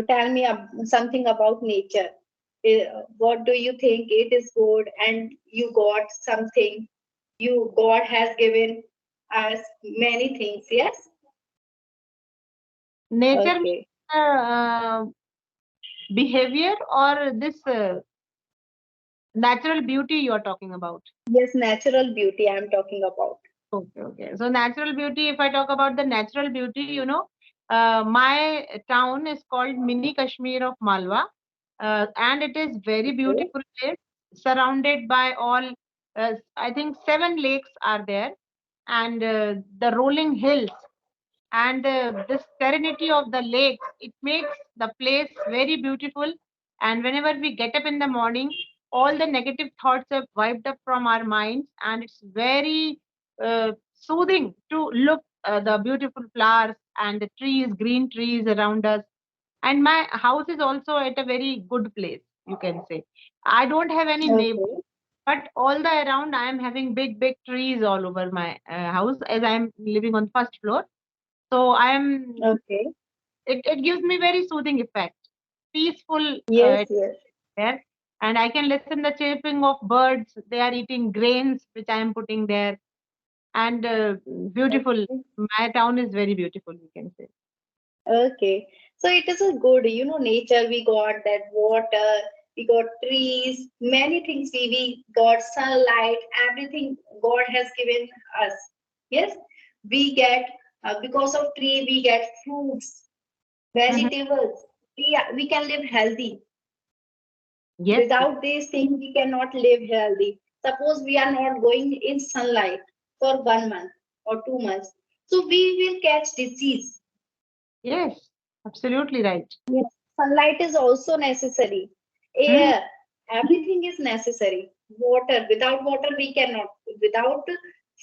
tell me something about nature. What do you think it is good, and you got something? You God has given us many things. Yes. Nature means Okay. behavior, or this natural beauty you are talking about? Yes, natural beauty I am talking about. Okay, okay. So natural beauty, if I talk about the natural beauty, my town is called Mini Kashmir of Malwa, and it is very Okay. beautiful place, surrounded by all, I think 7 lakes are there, and the rolling hills, and the serenity of the lakes, it makes the place very beautiful. And whenever we get up in the morning, all the negative thoughts have wiped up from our minds, and it's very soothing to look the beautiful flowers and the trees, green trees around us. And my house is also at a very good place, you can say. I don't have any neighbor, Okay. but all the around I am having big big trees all over my house, as I am living on first floor. So I am, Okay. it gives me very soothing effect, peaceful Yes. Yes. there, and I can listen the chirping of birds. They are eating grains which I am putting there, and beautiful. Okay. My town is very beautiful, you can say. Okay. So it is a good, nature. We got that water, we got trees, many things. We got sunlight, everything God has given us. Yes. We get, because of tree, we get fruits, Mhm. vegetables. We can live healthy. Yes, yes, Without these things, we cannot live healthy. Suppose we are not going in sunlight for 1 month or 2 months, so we will catch disease. yes, absolutely right. Yes, sunlight is also necessary. Hmm. Air, everything is necessary. Water, without water we cannot. Without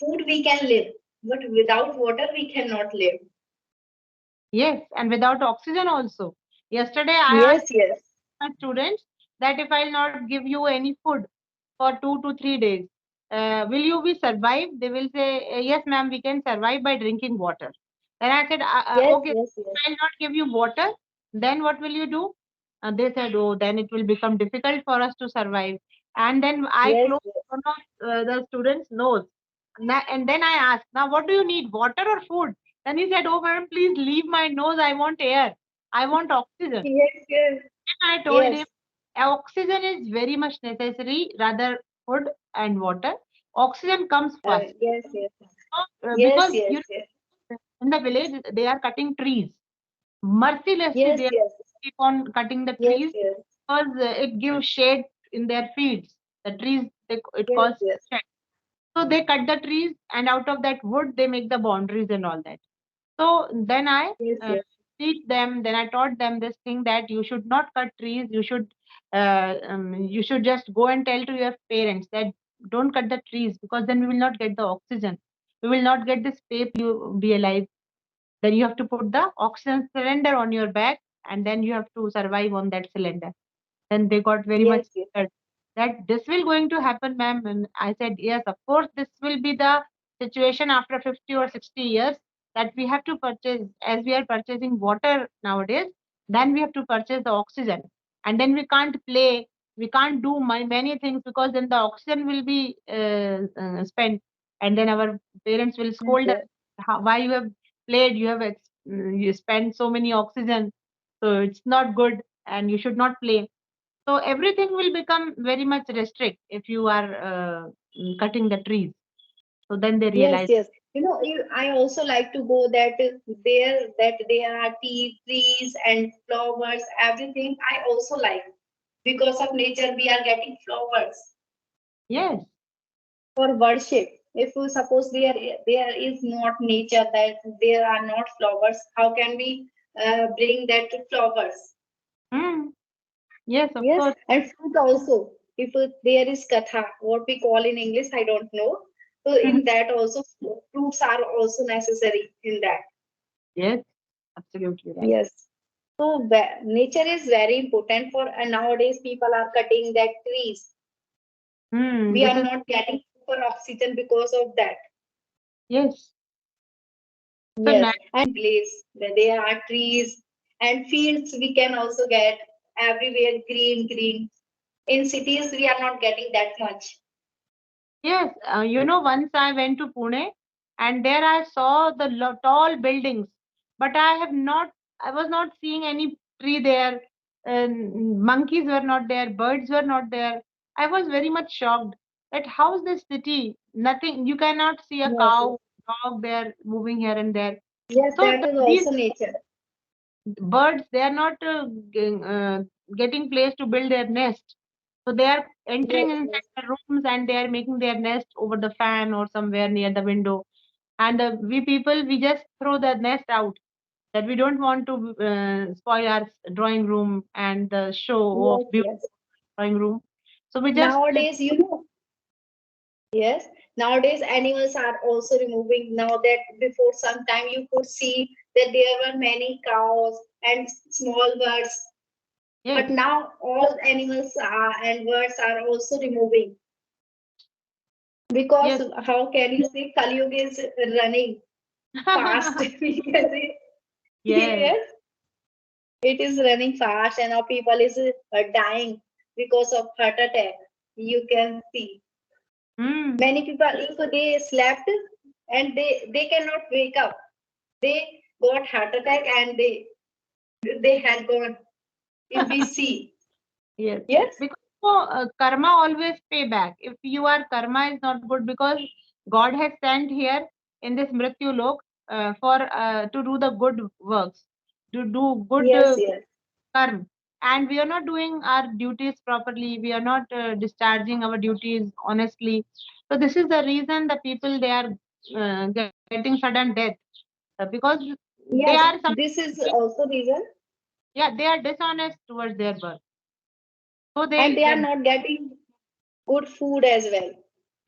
food we can live, but without water we cannot live. Yes, and without oxygen also. Yesterday I Yes, asked yes, my students that if I'll not give you any food for 2 to 3 days, will you be survive? They will say, yes, ma'am, we can survive by drinking water. Then I said, yes, okay, yes, if yes, I'll not give you water, then what will you do? They said, oh, then it will become difficult for us to survive. And then I yes, closed yes, one of the students' nose. And then I asked, now what do you need, water or food? Then he said, oh, madam, please leave my nose. I want air. I want oxygen. yes, yes, I told him yes, oxygen is very much necessary, rather food and water. Oxygen comes first. yes, yes, yes, Because yes, yes, in the village they are cutting trees. Mercilessly yes, they yes, keep on cutting the yes, trees yes, because it gives shade in their fields. The trees, it yes, causes yes, shade. So they cut the trees, and out of that wood they make the boundaries and all that. So then I yes, uh, yes, teach them. Then I taught them this thing that you should not cut trees. You should just go and tell to your parents that don't cut the trees, because then we will not get the oxygen. We will not get the space you be alive. Then you have to put the oxygen cylinder on your back, and then you have to survive on that cylinder. Then they got very much yes, yes, scared that this will going to happen, ma'am. And I said, yes, of course, this will be the situation after 50 or 60 years, that we have to purchase, as we are purchasing water nowadays, then we have to purchase the oxygen. And then we can't play, we can't do many things, because then the oxygen will be spent. And then our parents will yes, scold us, yes, Why you have played, you spend so many oxygen, so it's not good, and you should not play. So everything will become very much restrict if you are cutting the trees. So then they yes, realize, yes. I also like to go there are trees and flowers, everything. I also like, because of nature we are getting flowers yes, for worship. If we suppose there is not nature, that there are not flowers, how can we bring that flowers? mm, yes, of Yes, course, and fruit also. If there is katha, what we call in English, I don't know. So mhm, in that also, fruits are also necessary in that. yes, absolutely right. Yes. So nature is very important for, and nowadays people are cutting that trees. We This are is, not getting proper oxygen because of that. yes. So Yes, and place where there are trees. And fields we can also get everywhere green, green. In cities, we are not getting that much. Yes, once I went to Pune and there I saw the tall buildings, but I was not seeing any tree there. Monkeys were not there, birds were not there. I was very much shocked that how's this city? Nothing, you cannot see a Yes, cow, yes. dog there moving here and there. Yes, So that is these also nature. birds, they are not getting place to build their nest. So they are entering Yes, inside yes. the rooms and they are making their nest over the fan or somewhere near the window. And we people, we just throw the nest out that we don't want to spoil our drawing room and the show of Yes, beauty yes. drawing room. So we just Nowadays, yes, nowadays animals are also removing. Now that before some time you could see that there were many cows and small birds, yes. but now all animals are and birds are also removing because Yes. how can you say Kali Yuga is running fast? We can say Yes. yes, it is running fast, and now people is dying because of heart attack. You can see Hmm. many people if they slept and they cannot wake up, they got heart attack and they had gone. If we see, Yes, yes, because karma always pay back. If your karma is not good, because God has sent here in this Mrityu Lok for to do the good works, to do good yes, yes, karma, and we are not doing our duties properly. We are not discharging our duties honestly. So this is the reason the people, they are getting sudden death because they yes. are some, This is also reason, yeah, they are dishonest towards their birth. So and they, they are they not getting good food as well.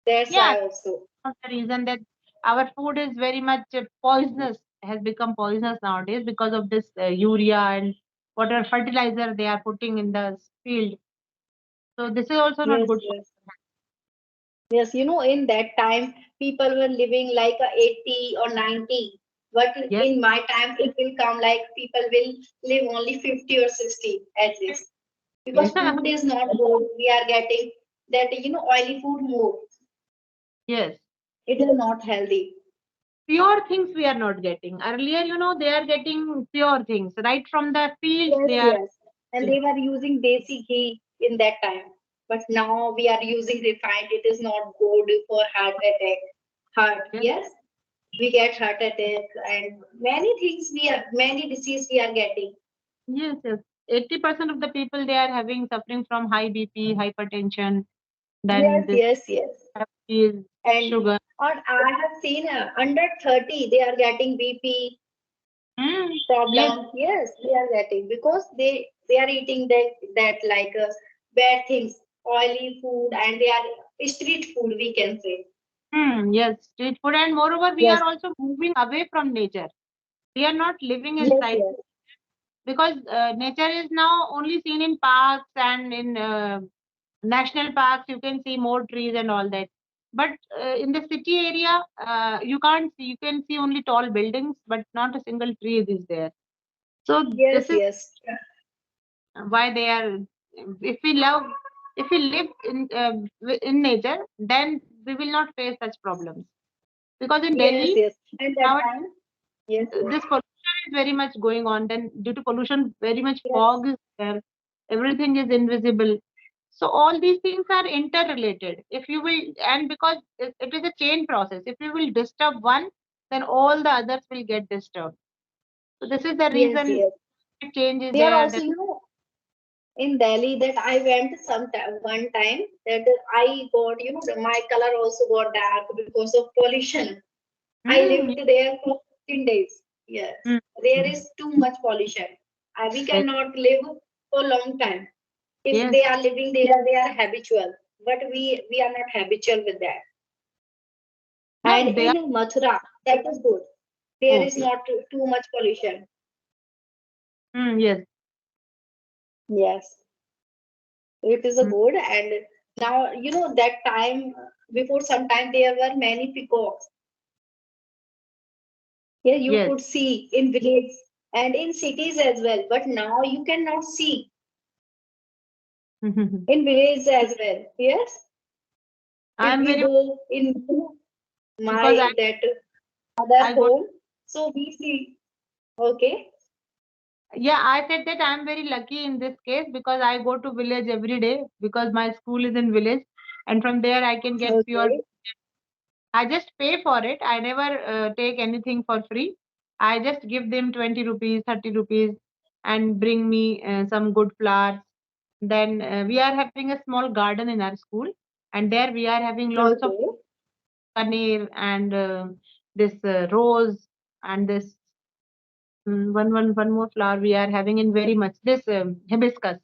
That's yeah, why also. of the reason that our food is very much poisonous, has become poisonous nowadays because of this urea and whatever fertilizer they are putting in the field. So this is also not Yes, good for. yes, yes. In that time, people were living like a 80 or 90. But Yes, in my time, it will come like people will live only 50 or 60 at least. Because yeah, food is not good. We are getting that, oily food more. yes. It is not healthy. Pure things we are not getting. Earlier, they are getting pure things right from the fields. Yes, They are. yes. And they were using desi ghee in that time. But now we are using refined. It is not good for heart attack. Heart, Yes, yes. We get heart attack and many disease we are getting. yes, yes. 80% of the people, they are having suffering from high BP, hypertension, then Yes, this yes, yes. diabetes, And sugar. I have seen under 30, they are getting BP Mm, yes, problem. Yes, they are getting because they are eating that like bad things, oily food, and they are street food. We can say yes, street food, and moreover, we yes, are also moving away from nature. We are not living yes, inside yes, because nature is now only seen in parks and in national parks. You can see more trees and all that. But in the city area, you can't see. You can see only tall buildings, but not a single tree is there. So this yes, is yes, why they are. If we love, if we live in nature, then we will not face such problems. Because in yes, Delhi, yes. And that now time, yes, yes, this pollution is very much going on. Then due to pollution, very much yes, fog is there. Everything is invisible. So all these things are interrelated. If you will, and because it is a chain process. If you will disturb one, then all the others will get disturbed. So this is the yes, reason yes. change is They are there. also, That in Delhi that I went one time that I got, my color also got dark because of pollution. I mm, lived there for 15 days. Yes, mm, there mm, is too much pollution. We yes, cannot live for a long time. If yes. they are living there, they are habitual. But we are not habitual with that. And No, they are in Mathura, that is good. There is okay. not too much pollution. Yes, Yes, it is a mm, good. And now, that time, before some time, there were many peacocks. Yeah, you yes, could see in village. and in cities as well. But now you cannot see in villages as well. Yes, I if am we very go in because my that other I got home, so we see. Okay, yeah, I said that I am very lucky in this case because I go to village every day because my school is in village, and from there I can get pure. okay, I just pay for it. I never take anything for free. I just give them 20 rupees, 30 rupees, and bring me some good flowers. Then we are having a small garden in our school, and there we are having lots of okay, paneer and this rose and this one more flower we are having in very much this hibiscus.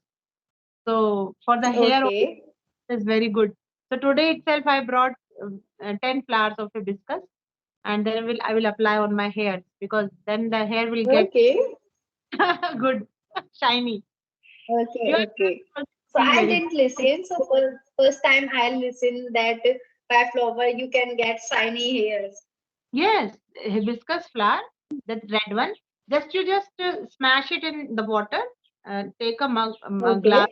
So for the hair okay, is very good. So today itself I brought 10 flowers of hibiscus, and then I will apply on my hair because then the hair will get okay, good, shiny. okay, Your hair okay. will So be I very good. didn't listen. So for first time I listen that by flower you can get shiny hairs. Yes, hibiscus flower, that red one. Just smash it in the water. Take a glass, Okay,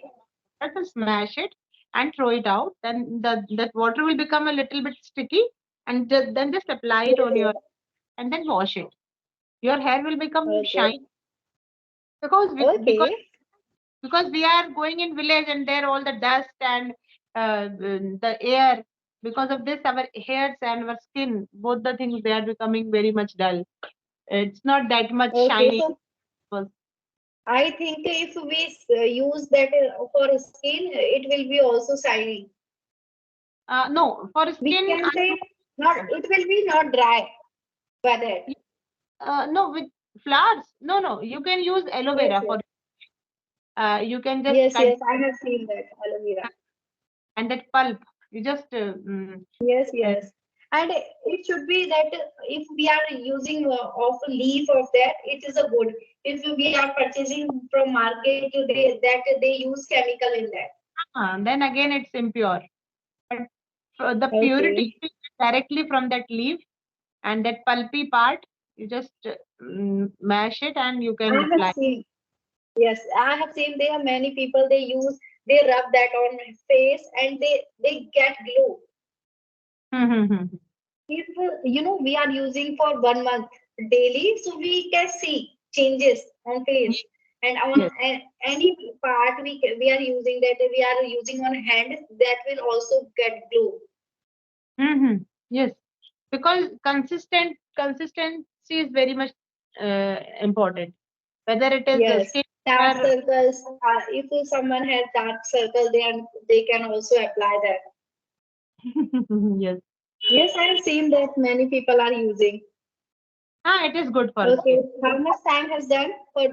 and smash it and throw it out. Then that water will become a little bit sticky, and then just apply it on your okay, and then wash it. Your hair will become okay, shiny because okay, we are going in village and there all the dust and the air. Because of this, our hairs and our skin, both the things, they are becoming very much dull. It's not that much okay. shiny. So I think if we use that for skin, it will be also shiny. No, for We skin, can say not. It will be not dry by that. no, with flowers. No, no, you can use aloe Yes, vera yes, for. You can just yes, cut yes. I have seen that aloe vera. and that pulp. You just Yes, uh, yes. And it should be that if we are using of a leaf of that, it is a good. If we are purchasing from market, they use chemical in that. then again it's impure. But the purity Okay. is directly from that leaf and that pulpy part. You just mash it and you I can have apply. seen. Yes, I have seen there are many people they rub that on face and they get glow. If we are using for 1 month daily, so we can see changes on face and on Yes. any part we are using that we are using on hand that will also get glow. Yes. Because consistency is very much important. Whether it is the Yes, skin dark color. circles. If someone has dark circle, they can also apply that. Yes. Yes, I have seen that many people are using. It is good for Okay, skin. how much time has done for